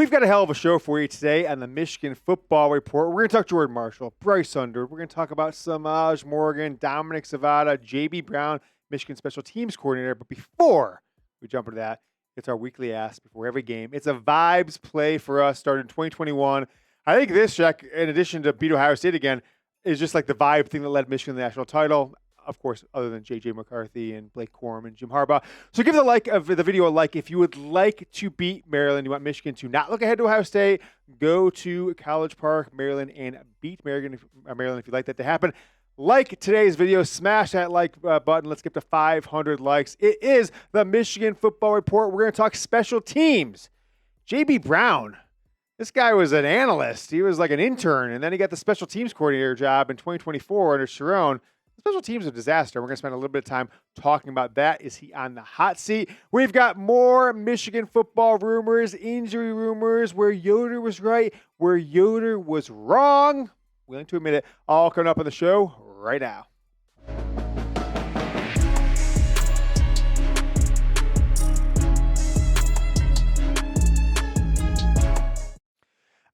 We've got a hell of a show for you today on the Michigan Football Report. We're going to talk Jordan Marshall, Bryce Underwood. We're going to talk about Semaj Morgan, Dominic Zvada, J.B. Brown, Michigan Special Teams Coordinator. But before we jump into that, it's our weekly ask before every game. It's a vibes play for us, started in 2021. I think this, Jack, in addition to beat Ohio State again, is just like the vibe thing that led Michigan to the national title. Of course, other than J.J. McCarthy and Blake Corum and Jim Harbaugh. So give the video a like if you would like to beat Maryland. You want Michigan to not look ahead to Ohio State. Go to College Park, Maryland, and beat Maryland if you'd like that to happen. Like today's video, smash that like button. Let's get to 500 likes. It is the Michigan Football Report. We're going to talk special teams. J.B. Brown. This guy was an analyst. He was like an intern, and then he got the special teams coordinator job in 2024 under Sherrone. Special teams are a disaster. We're going to spend a little bit of time talking about that. Is he on the hot seat? We've got more Michigan football rumors, injury rumors, where Yoder was right, where Yoder was wrong. Willing to admit it. All coming up on the show right now.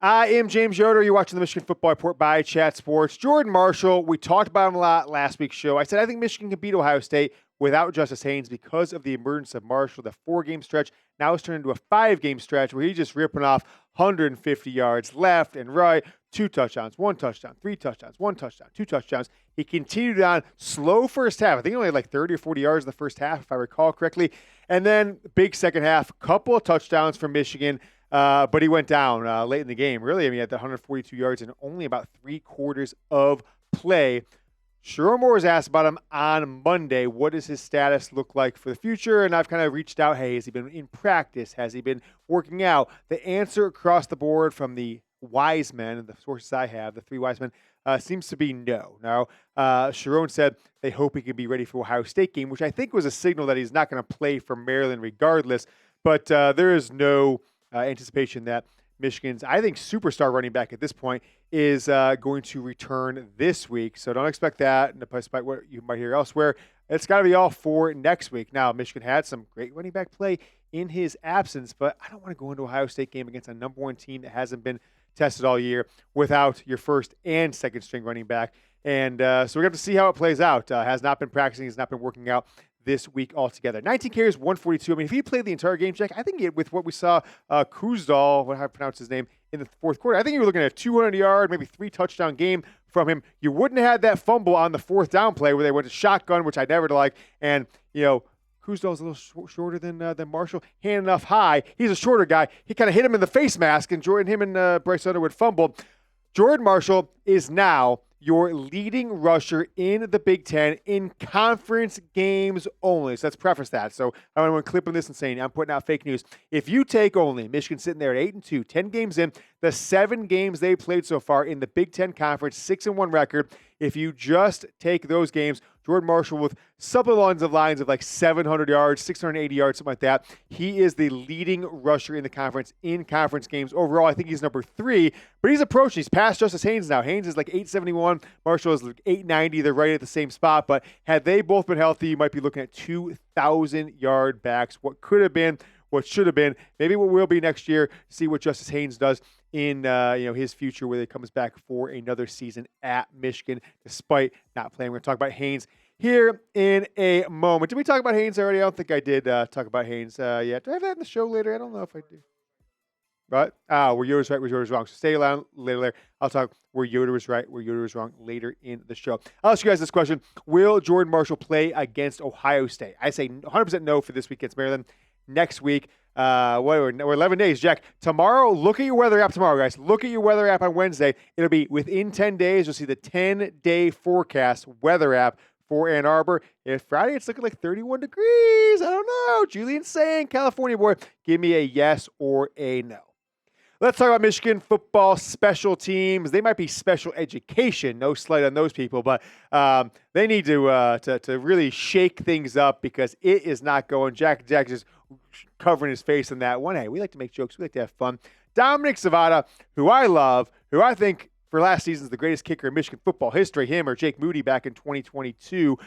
I am James Yoder. You're watching the Michigan Football Report by Chat Sports. Jordan Marshall, we talked about him a lot last week's show. I said I think Michigan can beat Ohio State without Justice Haynes because of the emergence of Marshall. The 4-game stretch now has turned into a 5-game stretch where he's just ripping off 150 yards left and right, 2 touchdowns, 1 touchdown, 3 touchdowns, 1 touchdown, 2 touchdowns. He continued on slow first half. I think he only had like 30 or 40 yards in the first half, if I recall correctly. And then big second half, couple of touchdowns from Michigan. But he went down late in the game. Really, I mean, he had the 142 yards in only about 3/4 of play. Sherrone Moore was asked about him on Monday. What does his status look like for the future? And I've kind of reached out, hey, has he been in practice? Has he been working out? The answer across the board from the wise men, the sources I have, the 3 wise men, seems to be no. Now, Sherrone said they hope he can be ready for Ohio State game, which I think was a signal that he's not going to play for Maryland regardless. But there is no anticipation that Michigan's, I think, superstar running back at this point is going to return this week. So don't expect that, despite what you might hear elsewhere. It's got to be all for next week. Now, Michigan had some great running back play in his absence, but I don't want to go into Ohio State game against a number 1 team that hasn't been tested all year without your first and second string running back. And so we're going to see how it plays out. Has not been practicing, has not been working out this week altogether. 19 carries, 142. I mean, if he played the entire game, Jack, I think with what we saw Kuzdal, what I pronounce his name, in the fourth quarter, I think you were looking at a 200-yard, maybe 3-touchdown game from him. You wouldn't have had that fumble on the 4th down play where they went to shotgun, which I never like. And, you know, Kuzdal's a little shorter than Marshall. Hand enough high. He's a shorter guy. He kind of hit him in the face mask, and him and Bryce Underwood fumbled. Jordan Marshall is now your leading rusher in the Big Ten in conference games only. So let's preface that. So I want to clip on this and saying I'm putting out fake news. If you take only Michigan sitting there at 8-2, 10 games in, the 7 games they played so far in the Big Ten Conference, 6-1 record. If you just take those games, Jordan Marshall with something along the lines of like 700 yards, 680 yards, something like that. He is the leading rusher in the conference in conference games. Overall, I think he's number 3, but he's approaching. He's past Justice Haynes now. Haynes is like 871. Marshall is like 890. They're right at the same spot, but had they both been healthy, you might be looking at 2,000-yard backs. What could have been, what should have been, maybe what will be next year. See what Justice Haynes does in his future, where he comes back for another season at Michigan, despite not playing. We're going to talk about Haynes here in a moment. Did we talk about Haynes already? I don't think I did talk about Haynes yet. Do I have that in the show later? I don't know if I do. Right? Where Yoder's right, where Yoder's wrong. So stay around later. I'll talk where Yoder was right, where Yoder was wrong later in the show. I'll ask you guys this question. Will Jordan Marshall play against Ohio State? I say 100% no for this week against Maryland. Next week, we're 11 days, Jack. Tomorrow, look at your weather app tomorrow, guys. Look at your weather app on Wednesday. It'll be within 10 days. You'll see the 10-day forecast weather app for Ann Arbor. If Friday, it's looking like 31 degrees. I don't know. Julian's saying, California boy, give me a yes or a no. Let's talk about Michigan football special teams. They might be special education, no slight on those people, but they need to really shake things up because it is not going. Jack is covering his face on that one. Hey, we like to make jokes. We like to have fun. Dominic Zvada, who I love, who I think for last season is the greatest kicker in Michigan football history, him or Jake Moody back in 2022.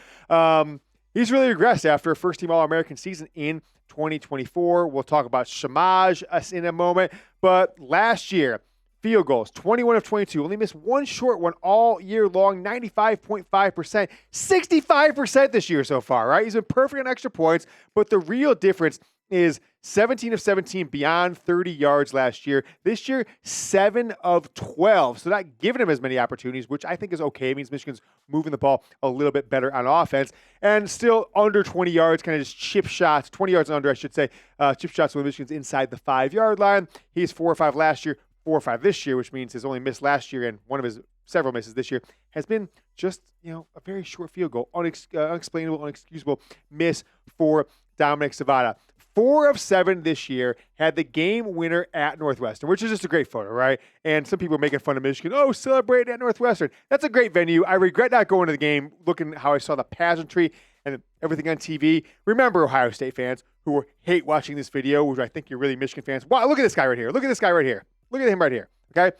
He's really regressed after a first-team All-American season in 2024. We'll talk about Semaj in a moment. But last year, field goals, 21 of 22. Only missed one short one all year long, 95.5%. 65% this year so far, right? He's been perfect on extra points, but the real difference is 17 of 17 beyond 30 yards last year. This year, 7 of 12. So not giving him as many opportunities, which I think is okay. It means Michigan's moving the ball a little bit better on offense. And still under 20 yards, kind of just chip shots, 20 yards under, I should say. Chip shots when Michigan's inside the 5-yard line. He's 4 or 5 last year, 4 or 5 this year, which means his only miss last year and one of his several misses this year has been just, a very short field goal. Unexplainable, unexcusable miss for Dominic Zvada. 4 of 7 this year, had the game winner at Northwestern, which is just a great photo, right? And some people are making fun of Michigan. Oh, celebrate at Northwestern. That's a great venue. I regret not going to the game, looking how I saw the pageantry and everything on TV. Remember, Ohio State fans who hate watching this video, which I think you're really Michigan fans. Wow, look at this guy right here. Look at this guy right here. Look at him right here, okay?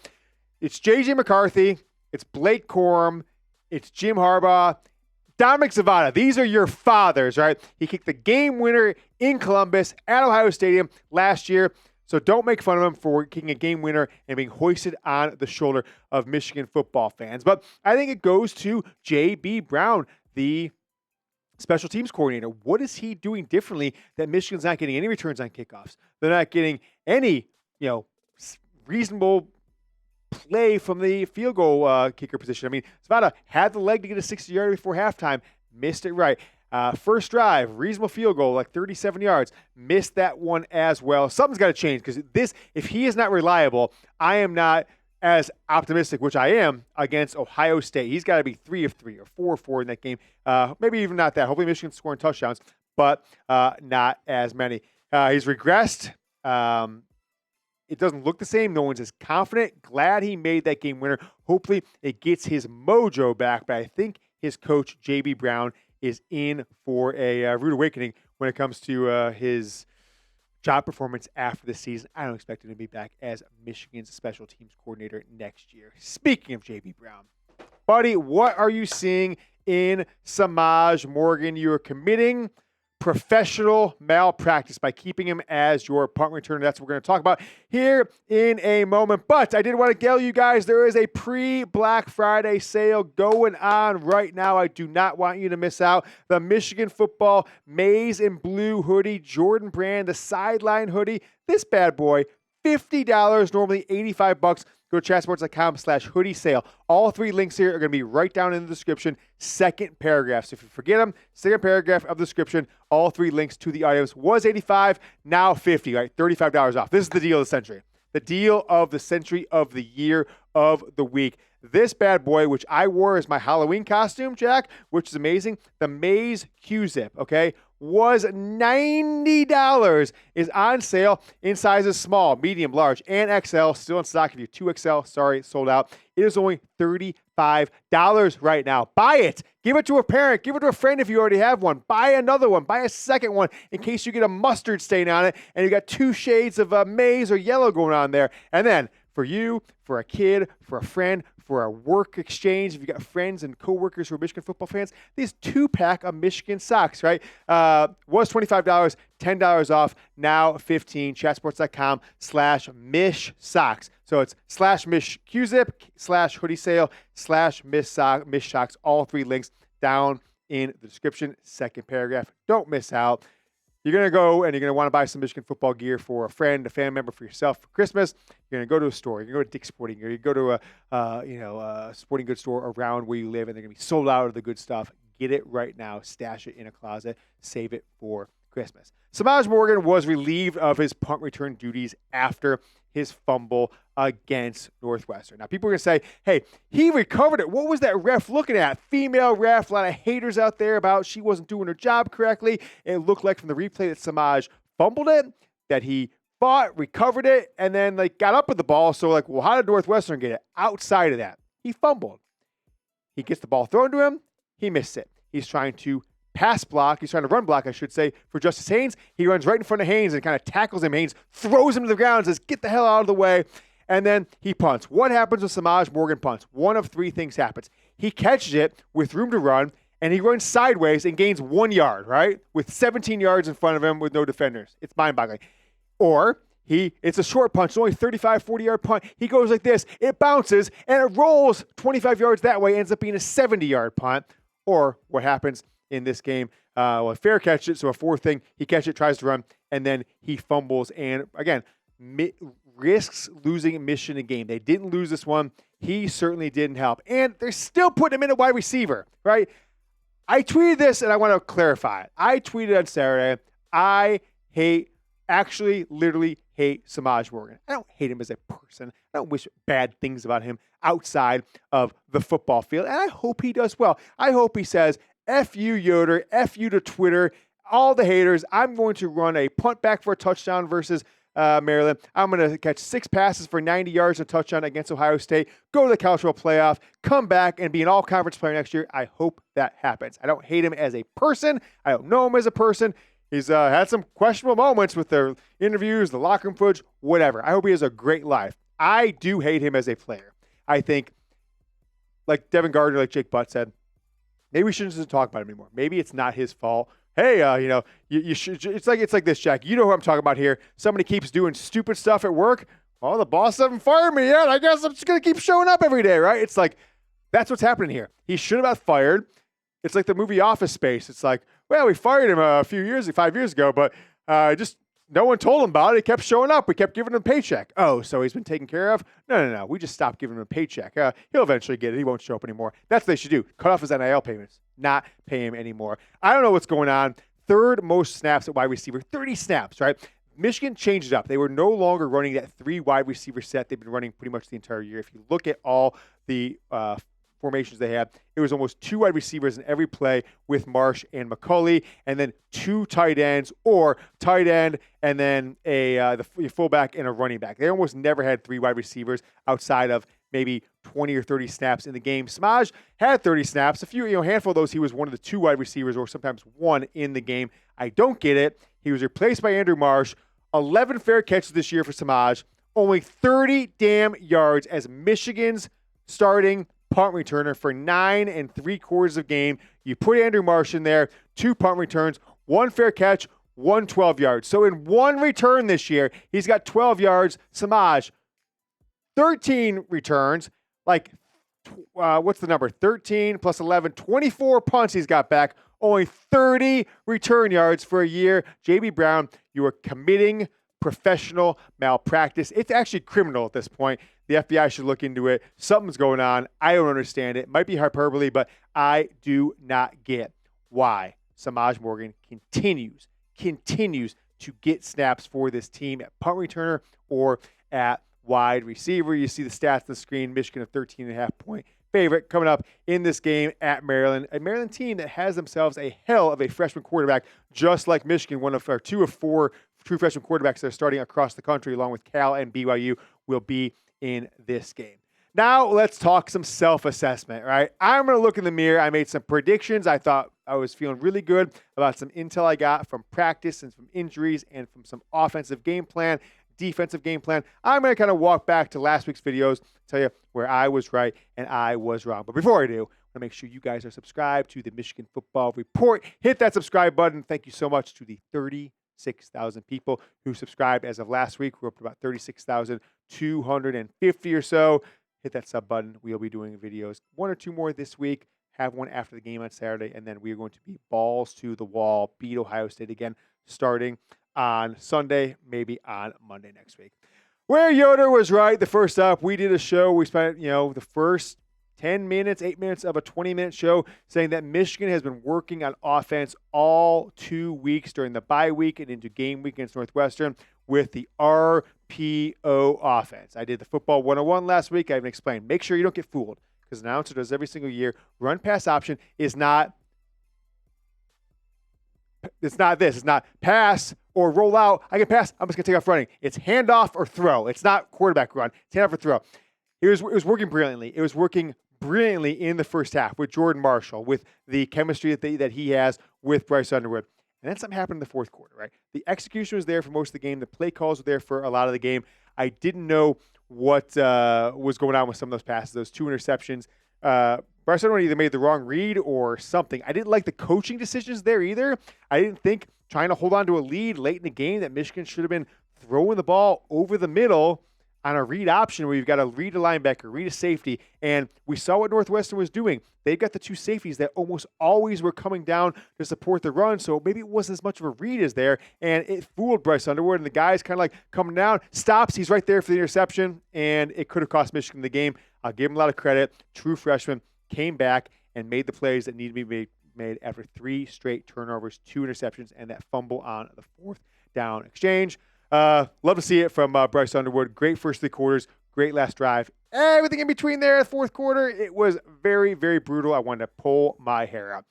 It's J.J. McCarthy. It's Blake Corum. It's Jim Harbaugh. Dominic Zvada, these are your fathers, right? He kicked the game winner in Columbus at Ohio Stadium last year. So don't make fun of him for kicking a game winner and being hoisted on the shoulder of Michigan football fans. But I think it goes to J.B. Brown, the special teams coordinator. What is he doing differently that Michigan's not getting any returns on kickoffs? They're not getting any, reasonable play from the field goal kicker position. I mean, Zvada had the leg to get a 60-yarder before halftime, missed it right. First drive, reasonable field goal, like 37 yards, missed that one as well. Something's got to change because if he is not reliable, I am not as optimistic, which I am, against Ohio State. He's got to be 3 of 3 or 4 of 4 in that game. Maybe even not that. Hopefully Michigan's scoring touchdowns, but not as many. He's regressed. It doesn't look the same. No one's as confident. Glad he made that game winner. Hopefully it gets his mojo back, but I think his coach, J.B. Brown, is in for a rude awakening when it comes to his job performance after the season. I don't expect him to be back as Michigan's special teams coordinator next year. Speaking of J.B. Brown, buddy, what are you seeing in Samage Morgan? You are committing professional malpractice by keeping him as your punt returner. That's what we're going to talk about here in a moment. But I did want to tell you guys there is a pre-Black Friday sale going on right now. I do not want you to miss out. The Michigan football maize and blue hoodie, Jordan brand, the sideline hoodie. This bad boy, $50, normally $85. Go to chatsports.com/hoodie sale. All 3 links here are going to be right down in the description. Second paragraph. So if you forget them, second paragraph of the description, all 3 links to the items. Was $85, now $50, right? $35 off. This is the deal of the century. The deal of the century, of the year, of the week. This bad boy, which I wore as my Halloween costume, Jack, which is amazing. The Maize Q-Zip, okay, was $90, is on sale in sizes small, medium, large, and XL. Still in stock if you're 2XL. Sorry, sold out. It is only $35 right now. Buy it. Give it to a parent. Give it to a friend if you already have one. Buy another one. Buy a second one in case you get a mustard stain on it and you got 2 shades of maize or yellow going on there. And then for you, for a kid, for a friend, for a work exchange, if you got friends and coworkers who are Michigan football fans, these 2-pack of Michigan socks, right? Was $25, $10 off, now $15. Chatsports.com/Mish socks. So it's /Mish Q-Zip, /hoodie sale, /Mish socks. All 3 links down in the description. Second paragraph. Don't miss out. You're going to go and you're going to want to buy some Michigan football gear for a friend, a family member, for yourself for Christmas. You're going to go to a store. You're going to go to Dick's Sporting, or you go to a sporting goods store around where you live, and they're going to be sold out of the good stuff. Get it right now. Stash it in a closet. Save it for Christmas. Semaj Morgan was relieved of his punt return duties after his fumble against Northwestern. Now, people are going to say, hey, he recovered it. What was that ref looking at? Female ref, a lot of haters out there about she wasn't doing her job correctly. It looked like from the replay that Semaj fumbled it, that he fought, recovered it, and then got up with the ball. So well, how did Northwestern get it? Outside of that, he fumbled. He gets the ball thrown to him. He missed it. He's trying to pass block. He's trying to run block, I should say, for Justice Haynes. He runs right in front of Haynes and kind of tackles him. Haynes throws him to the ground and says, get the hell out of the way. And then he punts. What happens when Samage Morgan punts? One of 3 things happens. He catches it with room to run, and he runs sideways and gains 1 yard, right? With 17 yards in front of him with no defenders. It's mind-boggling. Or it's a short punt. It's only 35, 40-yard punt. He goes like this. It bounces, and it rolls 25 yards that way. Ends up being a 70-yard punt. Or what happens in this game, a fair catch it, so a fourth thing, he catches it, tries to run, and then he fumbles. And, again, risks losing Michigan a game. They didn't lose this one. He certainly didn't help. And they're still putting him in a wide receiver, right? I tweeted this, and I want to clarify it. I tweeted on Saturday, I literally hate Semaj Morgan. I don't hate him as a person. I don't wish bad things about him outside of the football field. And I hope he does well. I hope he says, F you, Yoder, F you to Twitter, all the haters. I'm going to run a punt back for a touchdown versus Maryland. I'm going to catch 6 passes for 90 yards and a touchdown against Ohio State, go to the college football playoff, come back and be an all-conference player next year. I hope that happens. I don't hate him as a person. I don't know him as a person. He's had some questionable moments with the interviews, the locker room footage, whatever. I hope he has a great life. I do hate him as a player. I think, like Devin Gardner, like Jake Butt said, maybe we shouldn't just talk about him anymore. Maybe it's not his fault. Hey, you should. It's like this, Jack. You know who I'm talking about here. Somebody keeps doing stupid stuff at work. Well, the boss hasn't fired me yet. I guess I'm just gonna keep showing up every day, right? It's like that's what's happening here. He should have got fired. It's like the movie Office Space. It's like, well, we fired him 5 years ago, but just no one told him about it. He kept showing up. We kept giving him a paycheck. Oh, so he's been taken care of? No. We just stopped giving him a paycheck. He'll eventually get it. He won't show up anymore. That's what they should do. Cut off his NIL payments, not pay him anymore. I don't know what's going on. Third most snaps at wide receiver, 30 snaps, right? Michigan changed it up. They were no longer running that 3 wide receiver set they've been running pretty much the entire year. If you look at all the formations they had, it was almost 2 wide receivers in every play with Marsh and McCulley, and then 2 tight ends or tight end and then the fullback and a running back. They almost never had 3 wide receivers outside of maybe 20 or 30 snaps in the game. Semaj had 30 snaps. A handful of those, he was one of the 2 wide receivers or sometimes 1 in the game. I don't get it. He was replaced by Andrew Marsh. 11 fair catches this year for Semaj. Only 30 damn yards as Michigan's starting punt returner for 9 3/4 of game. You put Andrew Marsh in there, 2 punt returns, 1 fair catch, 1 12 yards. So in 1 return this year, he's got 12 yards. Semaj, 13 returns, what's the number? 13 plus 11, 24 punts he's got back, only 30 return yards for a year. J.B. Brown, you are committing professional malpractice. It's actually criminal at this point. The FBI should look into it. Something's going on. I don't understand it. Might be hyperbole, but I do not get why Samage Morgan continues to get snaps for this team at punt returner or at wide receiver. You see the stats on the screen. Michigan a 13.5-point favorite coming up in this game at Maryland. A Maryland team that has themselves a hell of a freshman quarterback, just like Michigan. 2 of 4 true freshman quarterbacks that are starting across the country, along with Cal and BYU, will be in this game. Now let's talk some self-assessment, right? I'm going to look in the mirror. I made some predictions. I thought I was feeling really good about some intel I got from practice and from injuries and from some offensive game plan, defensive game plan. I'm going to kind of walk back to last week's videos, tell you where I was right and I was wrong. But before I do, I want to make sure you guys are subscribed to the Michigan Football Report. Hit that subscribe button. Thank you so much to the 36,000 people who subscribed as of last week. We're up to about 36,250 or so. Hit that sub button. We'll be doing videos, 1 or 2 more this week. Have one after the game on Saturday, and then we are going to be balls to the wall, beat Ohio State again, starting on Sunday, maybe on Monday next week. Where Yoder was right the first up, we did a show. We spent, the first 8 minutes of a 20-minute show saying that Michigan has been working on offense all 2 weeks during the bye week and into game week against Northwestern with the RPO offense. I did the football 101 last week. I even explained, make sure you don't get fooled, because an announcer does every single year. Run pass option is not this. It's not pass or roll out. I can pass. I'm just going to take off running. It's handoff or throw. It's not quarterback run. It's handoff or throw. It was working brilliantly. It was working brilliantly in the first half with Jordan Marshall, with the chemistry that he has with Bryce Underwood. And then something happened in the fourth quarter, right? The execution was there for most of the game. The play calls were there for a lot of the game. I didn't know what was going on with some of those passes, those 2 interceptions. Bryce Underwood either made the wrong read or something. I didn't like the coaching decisions there either. I didn't think trying to hold on to a lead late in the game that Michigan should have been throwing the ball over the middle on a read option where you've got to read a linebacker, read a safety, and we saw what Northwestern was doing. They've got the two safeties that almost always were coming down to support the run, so maybe it wasn't as much of a read as there, and it fooled Bryce Underwood, and the guy's kind of like coming down, stops, he's right there for the interception, and it could have cost Michigan the game. I'll give him a lot of credit. True freshman, came back and made the plays that needed to be made after 3 straight turnovers, 2 interceptions, and that fumble on the 4th down exchange. Love to see it from Bryce Underwood. Great first 3 quarters, great last drive. Everything in between there, the 4th quarter, it was very, very brutal. I wanted to pull my hair out.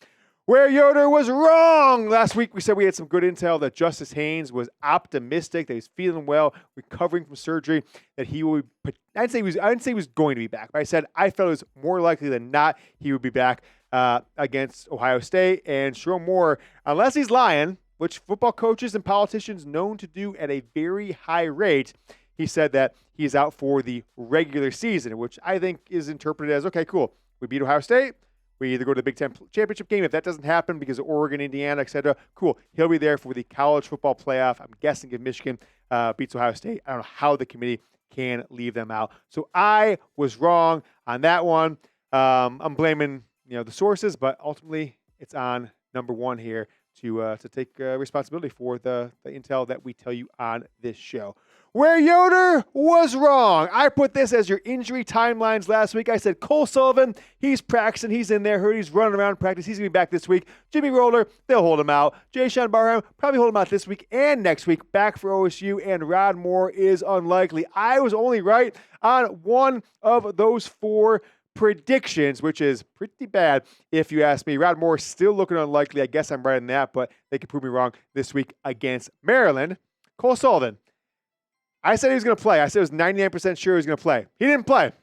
Where Yoder was wrong. Last week we said we had some good intel that Justice Haynes was optimistic, that he's feeling well, recovering from surgery, that he will be, I didn't say he was going to be back, but I said I felt it was more likely than not he would be back against Ohio State. And Sherrone Moore, unless he's lying, which football coaches and politicians known to do at a very high rate, he said that he's out for the regular season, which I think is interpreted as, okay, cool. We beat Ohio State. We either go to the Big Ten championship game. If that doesn't happen because of Oregon, Indiana, etc., cool. He'll be there for the college football playoff. I'm guessing if Michigan beats Ohio State, I don't know how the committee can leave them out. So I was wrong on that one. I'm blaming the sources, but ultimately it's on number one here to take responsibility for the intel that we tell you on this show. Where Yoder was wrong. I put this as your injury timelines last week. I said Cole Sullivan, he's practicing. He's in there. Heard he's running around practice. He's going to be back this week. Jimmy Roller, they'll hold him out. Jay-Sean Barham, probably hold him out this week and next week. Back for OSU. And Rod Moore is unlikely. I was only right on one of those 4 predictions, which is pretty bad if you ask me. Rod Moore still looking unlikely. I guess I'm right on that, but they could prove me wrong this week against Maryland. Cole Sullivan. I said he was going to play. I said I was 99% sure he was going to play. He didn't play.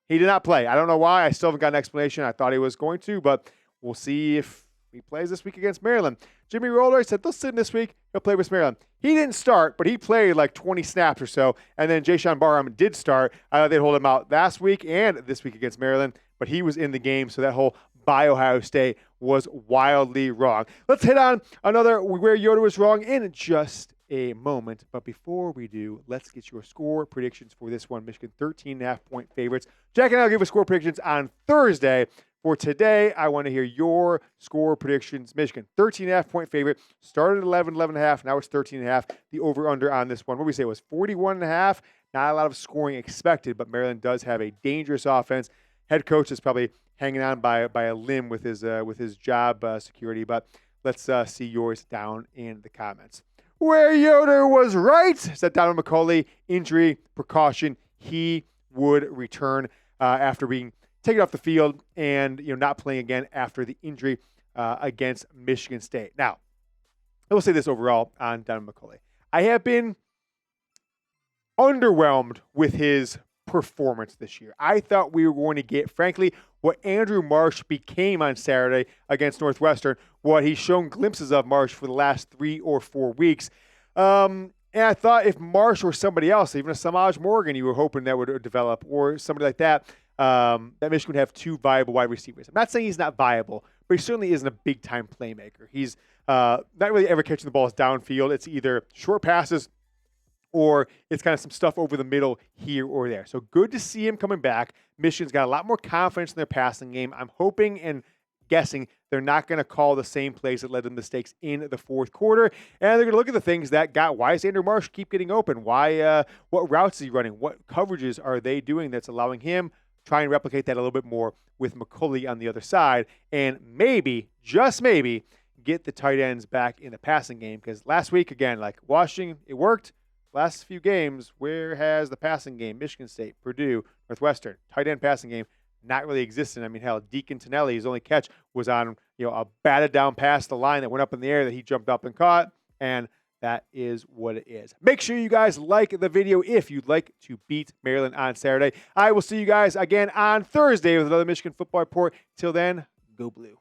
He did not play. I don't know why. I still haven't got an explanation. I thought he was going to, but we'll see if he plays this week against Maryland. Jimmy Roller said they'll sit him this week. He'll play with Maryland. He didn't start, but he played like 20 snaps or so, and then Jay-Sean Barham did start. I thought they'd hold him out last week and this week against Maryland, but he was in the game, so that whole by Ohio State was wildly wrong. Let's hit on another where Yoder was wrong in just a moment. But before we do, let's get your score predictions for this one. Michigan 13.5-point favorites. Jack and I will give us score predictions on Thursday. For today, I want to hear your score predictions. Michigan 13.5-point favorite. Started at 11.5. Now it's 13.5. The over-under on this one, what we say was 41.5. Not a lot of scoring expected, but Maryland does have a dangerous offense. Head coach is probably hanging on by a limb with his job security. But let's see yours down in the comments. Where Yoder was right, said Donald McCauley, injury precaution. He would return after being taken off the field and not playing again after the injury against Michigan State. Now, I will say this overall on Donald McCauley. I have been underwhelmed with his performance this year. I thought we were going to get, frankly, what Andrew Marsh became on Saturday against Northwestern, what he's shown glimpses of Marsh for the last 3 or 4 weeks. And I thought if Marsh or somebody else, even a Samage Morgan, you were hoping that would develop, or somebody like that, that Michigan would have 2 viable wide receivers. I'm not saying he's not viable, but he certainly isn't a big-time playmaker. He's not really ever catching the balls downfield. It's either short passes or it's kind of some stuff over the middle here or there. So good to see him coming back. Michigan's got a lot more confidence in their passing game. I'm hoping and guessing they're not going to call the same plays that led to mistakes in the 4th quarter. And they're going to look at the things that why is Andrew Marsh keep getting open? Why? What routes is he running? What coverages are they doing that's allowing him try and replicate that a little bit more with McCauley on the other side? And maybe, just maybe, get the tight ends back in the passing game. Because last week, again, like Washington, it worked. Last few games, where has the passing game? Michigan State, Purdue, Northwestern, tight end passing game, not really existing. I mean, hell, Deacon Tonelli, his only catch was on a batted down pass the line that went up in the air that he jumped up and caught, and that is what it is. Make sure you guys like the video if you'd like to beat Maryland on Saturday. I will see you guys again on Thursday with another Michigan Football Report. Till then, go Blue.